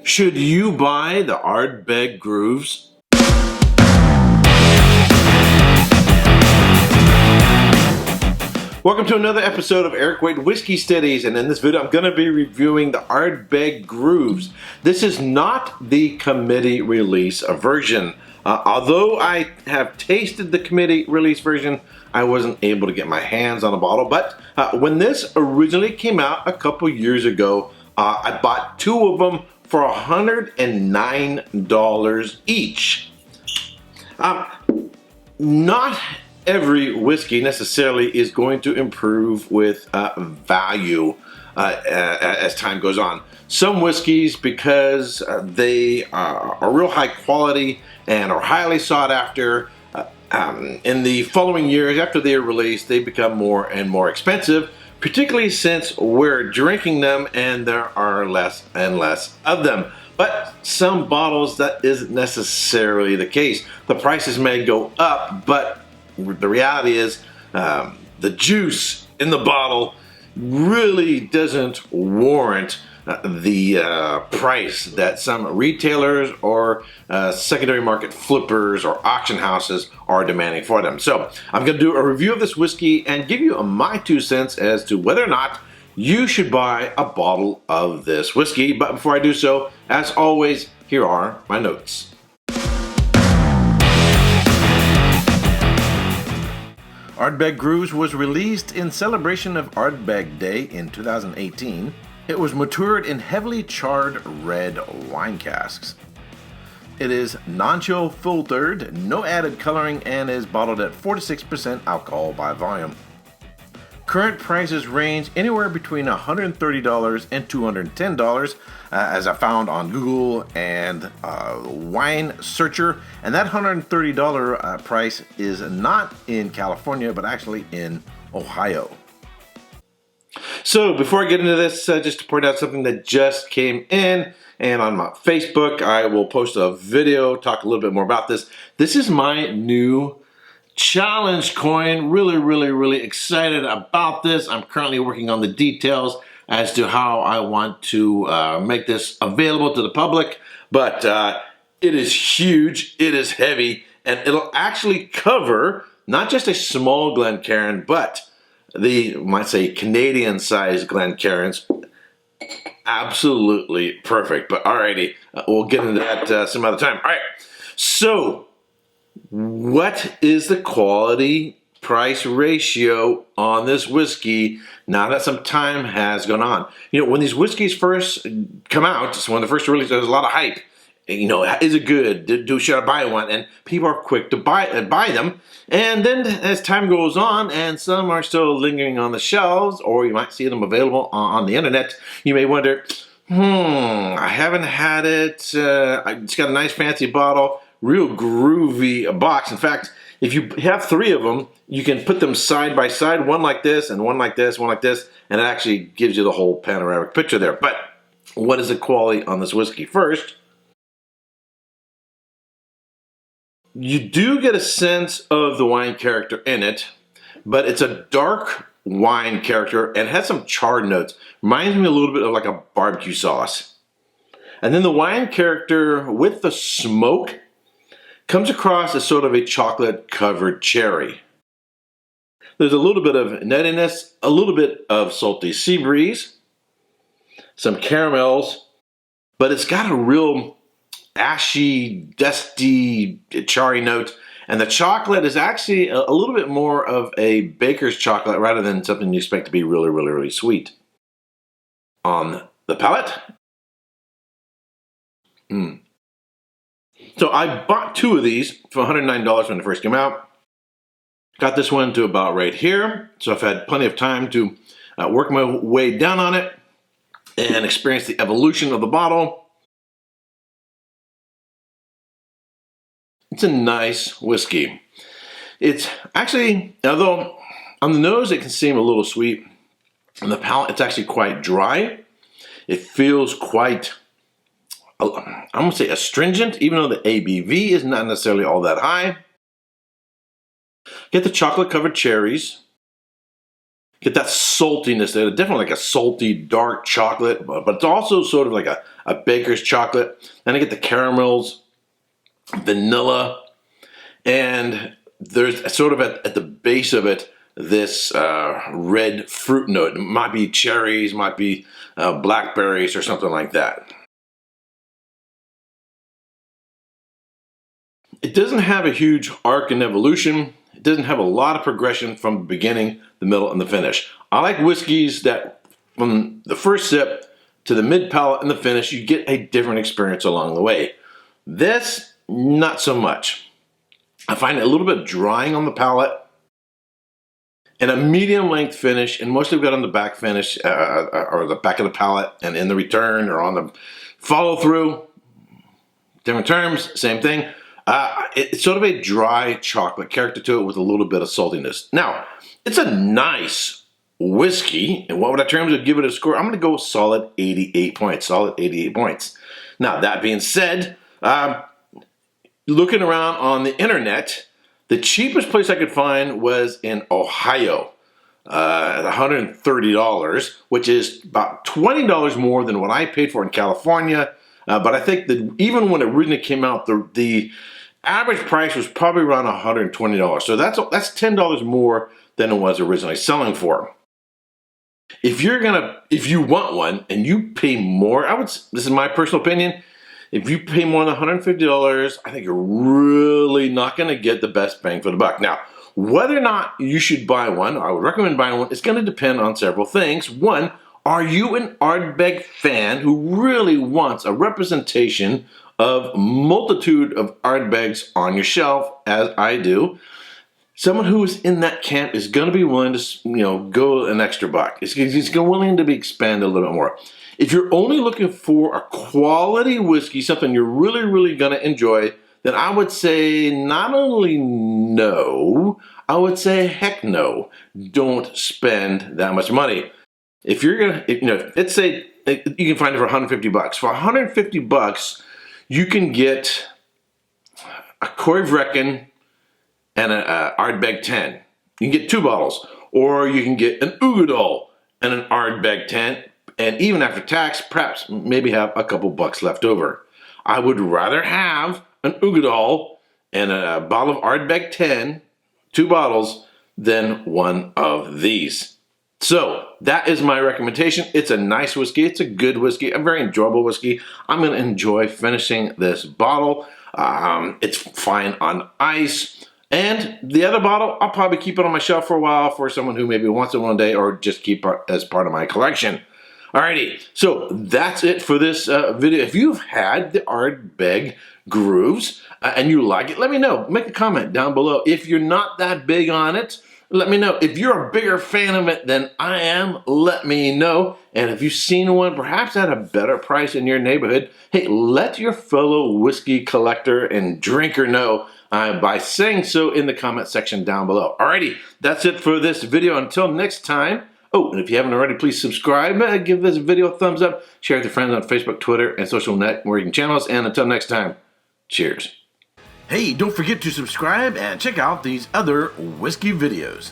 Should you buy the Ardbeg grooves? Welcome to another episode of Erik Wait Whiskey Studies, and in this video I'm going to be reviewing the Ardbeg grooves. This is not the committee release version. Although I have tasted the committee release version, I wasn't able to get my hands on a bottle. But when this originally came out a couple years ago, I bought two of them for $109 each. Not every whiskey necessarily is going to improve with value as time goes on. Some whiskeys, because they are real high quality and are highly sought after, in the following years after they are released, they become more and more expensive, particularly since we're drinking them and there are less and less of them. But some bottles, that isn't necessarily the case. The prices may go up, but the reality is the juice in the bottle really doesn't warrant the price that some retailers or secondary market flippers or auction houses are demanding for them. So I'm going to do a review of this whiskey and give you my 2 cents as to whether or not you should buy a bottle of this whiskey. But before I do so, as always, here are my notes. Ardbeg Grooves was released in celebration of Ardbeg Day in 2018. It was matured in heavily charred red wine casks. It is non-chill filtered, no added coloring, and is bottled at 46% alcohol by volume. Current prices range anywhere between $130 and $210, as I found on Google and Wine Searcher. And that $130 price is not in California, but actually in Ohio. So before I get into this, just to point out something that just came in, and on my Facebook, I will post a video, talk a little bit more about this. This is my new challenge coin. Really excited about this. I'm currently working on the details as to how I want to make this available to the public, but it is huge, it is heavy, and it'll actually cover not just a small Glencairn, but the, might say, Canadian-sized Glencairns. Absolutely perfect. But alrighty, we'll get into that some other time. All right, so what is the quality price ratio on this whiskey now that some time has gone on? You know, when these whiskeys first come out, so when the first release, there's a lot of hype. You know, is it good? Should I buy one? And people are quick to buy them. And then as time goes on, and some are still lingering on the shelves, or you might see them available on the internet, you may wonder, I haven't had it. It's got a nice fancy bottle, real groovy box. In fact, if you have 3 of them, you can put them side by side, one like this, and one like this, one like this, and it actually gives you the whole panoramic picture there. But what is the quality on this whiskey? First, you do get a sense of the wine character in it, but it's a dark wine character and has some charred notes. Reminds me a little bit of like a barbecue sauce. And then the wine character with the smoke comes across as sort of a chocolate-covered cherry. There's a little bit of nuttiness, a little bit of salty sea breeze, some caramels, but it's got a real ashy, dusty, charry note. And the chocolate is actually a little bit more of a baker's chocolate rather than something you expect to be really sweet. On the palate, So I bought 2 of these for $109 when they first came out. Got this one to about right here. So I've had plenty of time to work my way down on it and experience the evolution of the bottle. It's a nice whiskey. It's actually, although on the nose it can seem a little sweet, on the palate it's actually quite dry. It feels quite, I'm going to say, astringent, even though the ABV is not necessarily all that high. Get the chocolate-covered cherries. Get that saltiness there, definitely like a salty dark chocolate, but it's also sort of like a baker's chocolate. Then I get the caramels, vanilla, and there's sort of at the base of it this red fruit note. It might be cherries, might be blackberries or something like that. It doesn't have a huge arc and evolution. It doesn't have a lot of progression from the beginning, the middle, and the finish. I like whiskeys that from the first sip to the mid palate and the finish, you get a different experience along the way. This, not so much. I find it a little bit drying on the palate and a medium length finish, and mostly we've got on the back finish or the back of the palate and in the return or on the follow through. Different terms, same thing. It's sort of a dry chocolate character to it with a little bit of saltiness. Now, it's a nice whiskey, and what would I terms of give it a score? I'm going to go solid 88 points. Solid 88 points. Now, that being said, looking around on the internet, the cheapest place I could find was in Ohio at $130, which is about $20 more than what I paid for in California. But I think that even when it originally came out, the average price was probably around $120. So that's $10 more than it was originally selling for. If you want one and you pay more, this is my personal opinion, if you pay more than $150, I think you're really not going to get the best bang for the buck. Now, whether or not you should buy one, I would recommend buying one, it's going to depend on several things. One, are you an Ardbeg fan who really wants a representation of a multitude of Ardbegs on your shelf, as I do? Someone who is in that camp is going to be willing to, go an extra buck. He's willing to be expanded a little bit more. If you're only looking for a quality whiskey, something you're really, really going to enjoy, then I would say not only no, I would say heck no. Don't spend that much money. If you're gonna, let's say you can find it for $150. For $150, you can get a Corey Vrecken and an Ardbeg 10. You can get 2 bottles, or you can get an Uigeadail and an Ardbeg 10, and even after tax, perhaps maybe have a couple bucks left over. I would rather have an Uigeadail and a bottle of Ardbeg 10, 2 bottles, than one of these. So that is my recommendation. It's a nice whiskey. It's a good whiskey, a very enjoyable whiskey. I'm going to enjoy finishing this bottle. It's fine on ice. And the other bottle, I'll probably keep it on my shelf for a while for someone who maybe wants it one day, or just keep it as part of my collection. Alrighty, so that's it for this video. If you've had the Ardbeg Grooves and you like it, let me know. Make a comment down below. If you're not that big on it, let me know. If you're a bigger fan of it than I am, let me know. And if you've seen one perhaps at a better price in your neighborhood, hey, let your fellow whiskey collector and drinker know by saying so in the comment section down below. Alrighty, that's it for this video. Until next time. Oh, and if you haven't already, please subscribe, give this video a thumbs up, share it with your friends on Facebook, Twitter, and social networking channels. And until next time, cheers. Hey, don't forget to subscribe and check out these other whiskey videos.